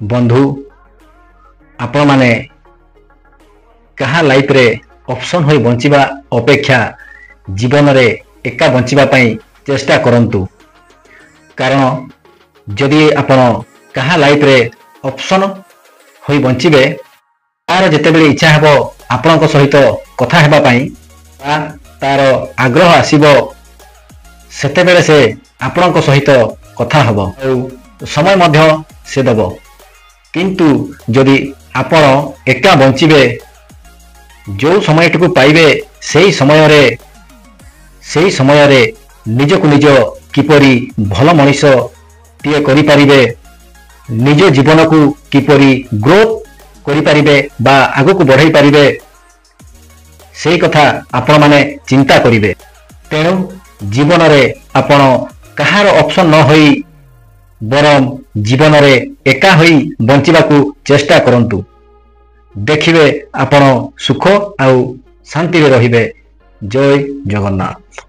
बंधु आपण माने कहा लाइफ रे ऑप्शन होई बंचिबा अपेक्षा जीवन रे एका बंचिबा पई चेष्टा करंतु। कारण जदि आपण कहा लाइफ रे ऑप्शन होई बंचिबे तार जेतेबेले इच्छा हेबो आपणक सहित कथा हेबा पई तार आग्रह आसीबो सेतेबेले से आपणक सहित कथा हेबो समय मध्य से देबो। किंतु जदि आपण एका बंचिबे जो समयटू पाइबे सेही समय रे निजकु निज किपरि भल मनीष टीए करि पारिबे, निज जीवन को किपरि ग्रोथ करि पारिबे बा आगु को बढ़ाई पारिबे सेही कथा आपण माने चिंता करिवे। तेणु जीवन रे आपण कहार ऑप्शन न होई बरम जीवन रे एका होई बंचिबाकू चेष्टा करंतु। देखिबे आपण सुख आउ शांति रे रहिबे। जय जगन्नाथ।